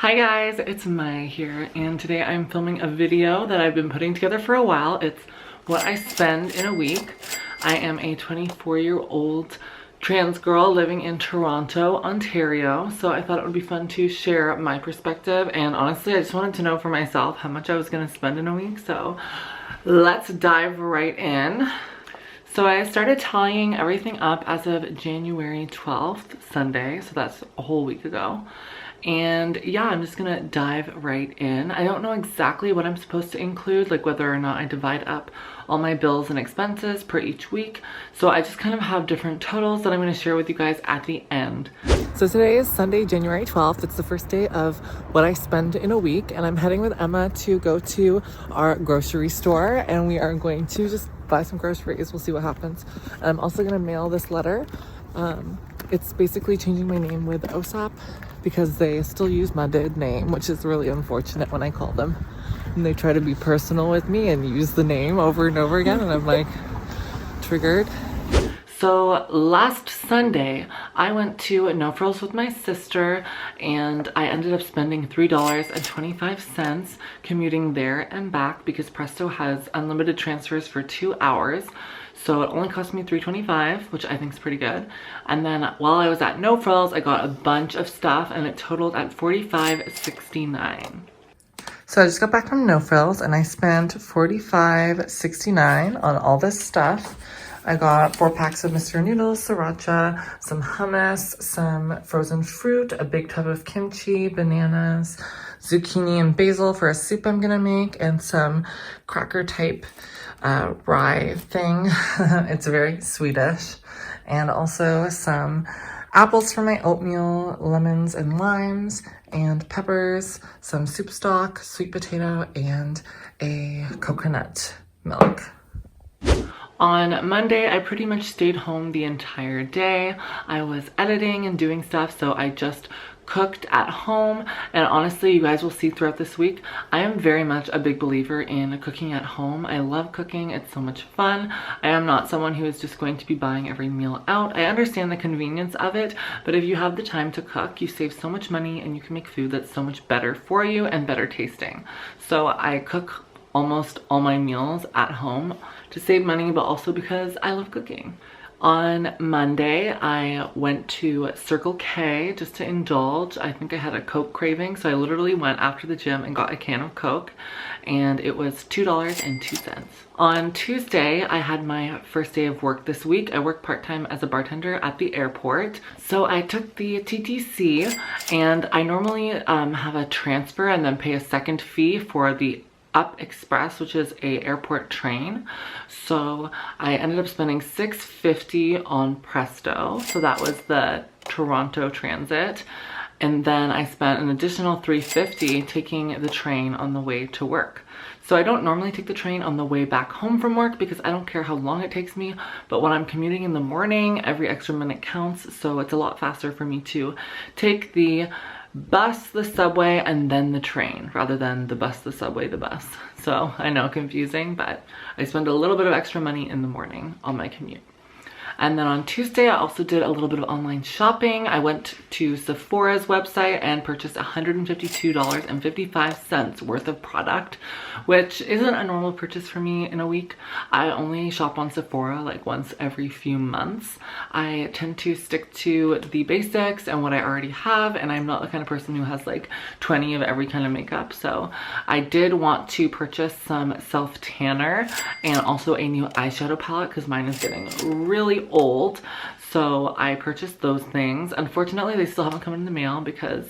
Hi guys, it's Mai here, and today I'm filming a video that I've been putting together for a while. It's what I spend in a week. I am a 24-year-old trans girl living in Toronto, Ontario, so I thought it would be fun to share my perspective, and honestly I just wanted to know for myself how much I was going to spend in a week, so let's dive right in. So I started tallying everything up as of January 12th, Sunday, so that's a whole week ago. And yeah, I'm just gonna dive right in. I don't know exactly what I'm supposed to include, like whether or not I divide up all my bills and expenses per each week. So I just kind of have different totals that I'm gonna share with you guys at the end. So today is Sunday, January 12th. It's the first day of what I spend in a week, and I'm heading with Emma to go to our grocery store, and we are going to just buy some groceries. We'll see what happens. And I'm also gonna mail this letter. It's basically changing my name with OSAP because they still use my dead name, which is really unfortunate when I call them. And they try to be personal with me and use the name over and over again, and I'm like triggered. So last Sunday, I went to No Frills with my sister, and I ended up spending $3.25 commuting there and back because Presto has unlimited transfers for 2 hours. So it only cost me $3.25, which I think is pretty good. And then while I was at No Frills, I got a bunch of stuff and it totaled at $45.69. So I just got back from No Frills and I spent $45.69 on all this stuff. I got 4 packs of Mr. Noodles, sriracha, some hummus, some frozen fruit, a big tub of kimchi, bananas, zucchini and basil for a soup I'm gonna make, and some cracker type rye thing. It's very Swedish. And also some apples for my oatmeal, lemons and limes, and peppers, some soup stock, sweet potato, and a coconut milk. On Monday, I pretty much stayed home the entire day. I was editing and doing stuff, so I just cooked at home. And honestly, you guys will see throughout this week, I am very much a big believer in cooking at home. I love cooking. It's so much fun. I am not someone who is just going to be buying every meal out. I understand the convenience of it, but if you have the time to cook, you save so much money and you can make food that's so much better for you and better tasting. So I cook almost all my meals at home to save money, but also because I love cooking. On Monday, I went to Circle K just to indulge. I think I had a Coke craving, so I literally went after the gym and got a can of Coke, and it was $2.02. On Tuesday, I had my first day of work this week. I work part-time as a bartender at the airport. So I took the TTC, and I normally have a transfer and then pay a second fee for the Up Express, which is a airport train. So I ended up spending $6.50 on Presto. So that was the Toronto transit. And then I spent an additional $3.50 taking the train on the way to work. So I don't normally take the train on the way back home from work because I don't care how long it takes me, but when I'm commuting in the morning, every extra minute counts. So it's a lot faster for me to take the bus, the subway, and then the train rather than the bus, the subway, the bus. So I know, confusing, but I spend a little bit of extra money in the morning on my commute. And then on Tuesday, I also did a little bit of online shopping. I went to Sephora's website and purchased $152.55 worth of product, which isn't a normal purchase for me in a week. I only shop on Sephora like once every few months. I tend to stick to the basics and what I already have, and I'm not the kind of person who has like 20 of every kind of makeup. So I did want to purchase some self-tanner and also a new eyeshadow palette because mine is getting really old. So I purchased those things. Unfortunately, they still haven't come in the mail because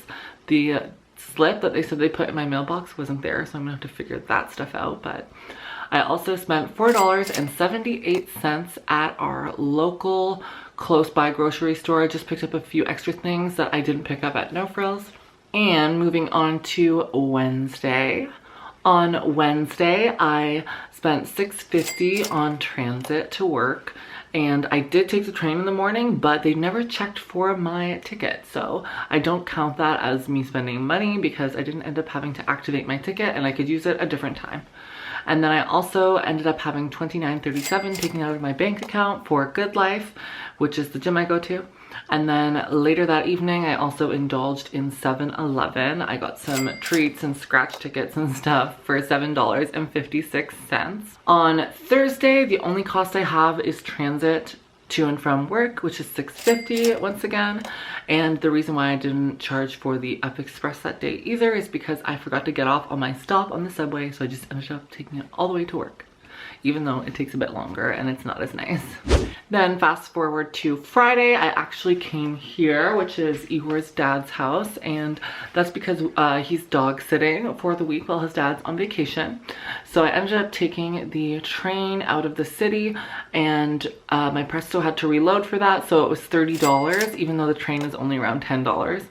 the slip that they said they put in my mailbox wasn't there, so I'm gonna have to figure that stuff out. But I also spent $4.78 at our local close by grocery store. I just picked up a few extra things that I didn't pick up at No Frills. And moving on to Wednesday. On Wednesday, I spent $6.50 on transit to work. And I did take the train in the morning, but they never checked for my ticket. So I don't count that as me spending money because I didn't end up having to activate my ticket and I could use it a different time. And then I also ended up having $29.37 taken out of my bank account for Good Life, which is the gym I go to. And then later that evening, I also indulged in 7-Eleven. I got some treats and scratch tickets and stuff for $7.56. On Thursday, the only cost I have is transit to and from work, which is $6.50 once again. And the reason why I didn't charge for the Up Express that day either is because I forgot to get off on my stop on the subway, so I just ended up taking it all the way to work, even though it takes a bit longer and it's not as nice. Then fast forward to Friday, I actually came here, which is Igor's dad's house, and that's because he's dog sitting for the week while his dad's on vacation. So I ended up taking the train out of the city, and my Presto had to reload for that, so it was $30, even though the train is only around $10.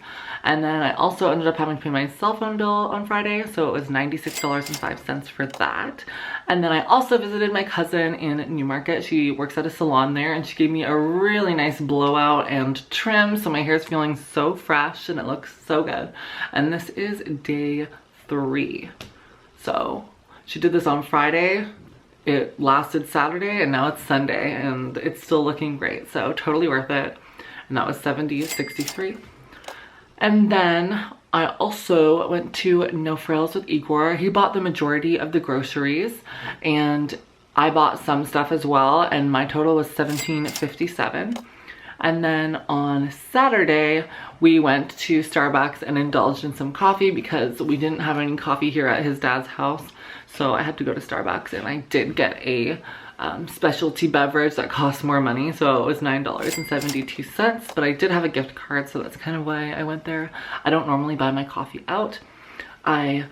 And then I also ended up having to pay my cell phone bill on Friday, so it was $96.05 for that. And then I also visited my cousin in Newmarket. She works at a salon there, and she gave me a really nice blowout and trim, so my hair's feeling so fresh and it looks so good. And this is day 3. So she did this on Friday. It lasted Saturday, and now it's Sunday, and it's still looking great, so totally worth it. And that was $70.63. And then I also went to No Frills with Igor. He bought the majority of the groceries, and I bought some stuff as well, and my total was $17.57. And then on Saturday, we went to Starbucks and indulged in some coffee because we didn't have any coffee here at his dad's house. So I had to go to Starbucks, and I did get a specialty beverage that costs more money, so it was $9.72, but I did have a gift card, so that's kind of why I went there. I don't normally buy my coffee out. I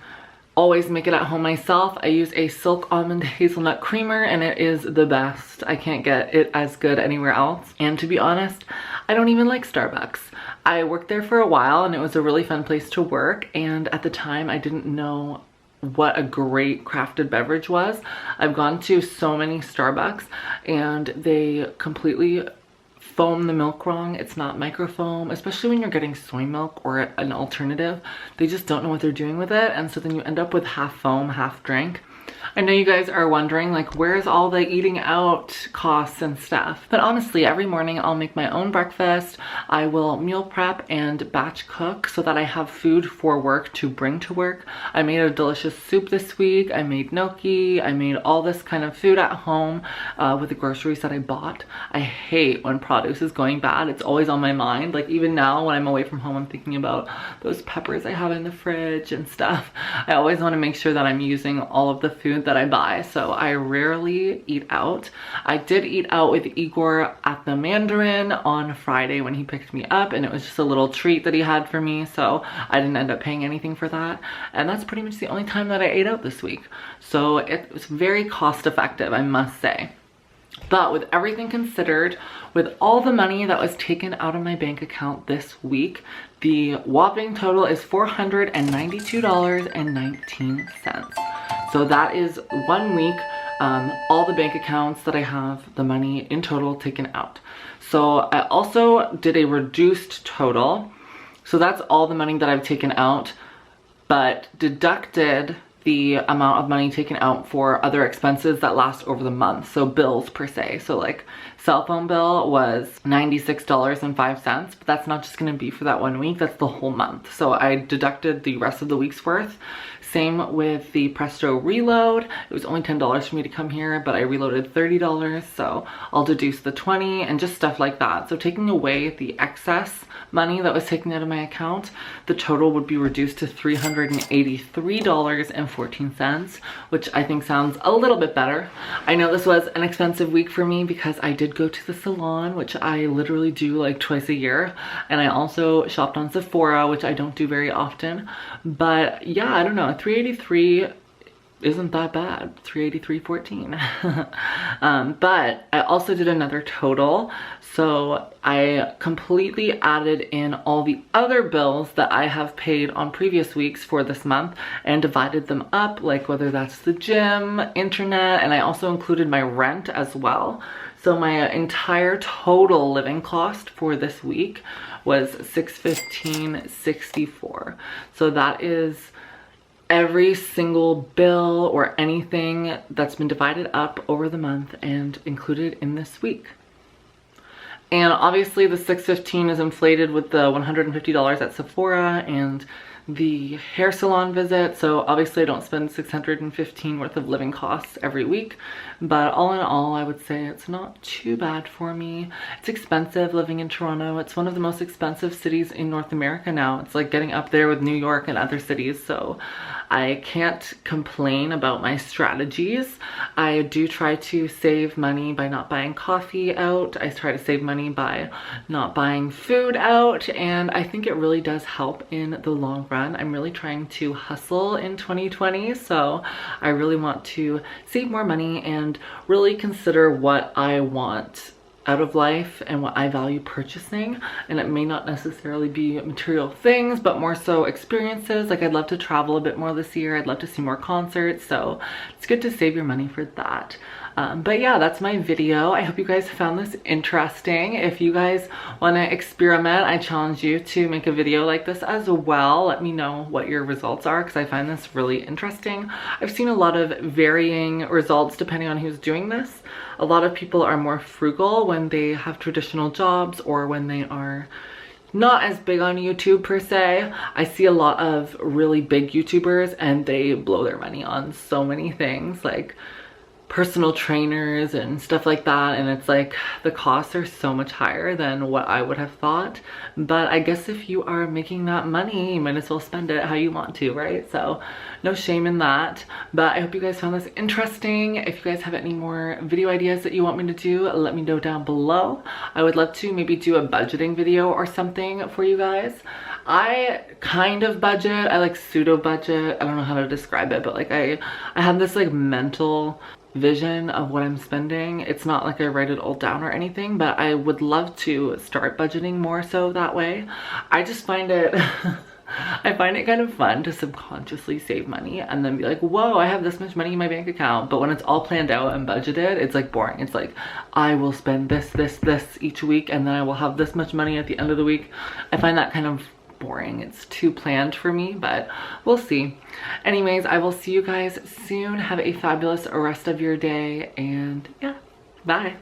always make it at home myself. I use a Silk Almond Hazelnut Creamer, and it is the best. I can't get it as good anywhere else. And to be honest, I don't even like Starbucks. I worked there for a while, and it was a really fun place to work, and at the time I didn't know what a great crafted beverage was. I've gone to so many Starbucks, and they completely foam the milk wrong. It's not microfoam, especially when you're getting soy milk or an alternative. They just don't know what they're doing with it, and so then you end up with half foam, half drink. I know you guys are wondering, like, where's all the eating out costs and stuff? But honestly, every morning I'll make my own breakfast. I will meal prep and batch cook so that I have food for work to bring to work. I made a delicious soup this week. I made gnocchi. I made all this kind of food at home with the groceries that I bought. I hate when produce is going bad. It's always on my mind. Like, even now when I'm away from home, I'm thinking about those peppers I have in the fridge and stuff. I always want to make sure that I'm using all of the food that I buy, so I rarely eat out. I did eat out with Igor at the Mandarin on Friday when he picked me up, and it was just a little treat that he had for me, so I didn't end up paying anything for that. And that's pretty much the only time that I ate out this week, so it was very cost effective, I must say. But with everything considered, with all the money that was taken out of my bank account this week, the whopping total is $492.19. So that is 1 week, all the bank accounts that I have, the money in total taken out. So I also did a reduced total. So that's all the money that I've taken out, but deducted the amount of money taken out for other expenses that last over the month. So bills per se. So like cell phone bill was $96.05, but that's not just gonna be for that 1 week, that's the whole month. So I deducted the rest of the week's worth. Same with the Presto reload. It was only $10 for me to come here, but I reloaded $30, so I'll deduce the 20 and just stuff like that. So taking away the excess money that was taken out of my account, the total would be reduced to $383.14, which I think sounds a little bit better. I know this was an expensive week for me because I did go to the salon, which I literally do like twice a year, and I also shopped on Sephora, which I don't do very often. But yeah, I don't know, $383 isn't that bad. $383.14. But I also did another total. So I completely added in all the other bills that I have paid on previous weeks for this month and divided them up, like whether that's the gym, internet, and I also included my rent as well. So my entire total living cost for this week was $615.64. So that is every single bill or anything that's been divided up over the month and included in this week. And obviously the $615 is inflated with the $150 at Sephora and the hair salon visit. So obviously I don't spend $615 worth of living costs every week, but all in all, I would say it's not too bad for me. It's expensive living in Toronto. It's one of the most expensive cities in North America now. It's like getting up there with New York and other cities. So I can't complain about my strategies. I do try to save money by not buying coffee out. I try to save money by not buying food out, and I think it really does help in the long run. I'm really trying to hustle in 2020, so I really want to save more money and really consider what I want out of life and what I value purchasing. And it may not necessarily be material things, but more so experiences. Like, I'd love to travel a bit more this year. I'd love to see more concerts, so it's good to save your money for that. But yeah, that's my video. I hope you guys found this interesting. If you guys want to experiment, I challenge you to make a video like this as well. Let me know what your results are, because I find this really interesting. I've seen a lot of varying results depending on who's doing this. A lot of people are more frugal when they have traditional jobs or when they are not as big on YouTube per se. I see a lot of really big YouTubers and they blow their money on so many things, like personal trainers and stuff like that, and it's like the costs are so much higher than what I would have thought. But I guess if you are making that money, you might as well spend it how you want to, right? So no shame in that. But I hope you guys found this interesting. If you guys have any more video ideas that you want me to do, let me know down below. I would love to maybe do a budgeting video or something for you guys. I kind of budget, I like pseudo budget, I don't know how to describe it, but like I have this like mental vision of what I'm spending. It's not like I write it all down or anything, but I would love to start budgeting more so that way. I just find it I find it kind of fun to subconsciously save money and then be like, whoa, I have this much money in my bank account. But when it's all planned out and budgeted, it's like boring. It's like, I will spend this each week, and then I will have this much money at the end of the week. I find that kind of boring. It's too planned for me, but we'll see. Anyways, I will see you guys soon. Have a fabulous rest of your day, and yeah, bye.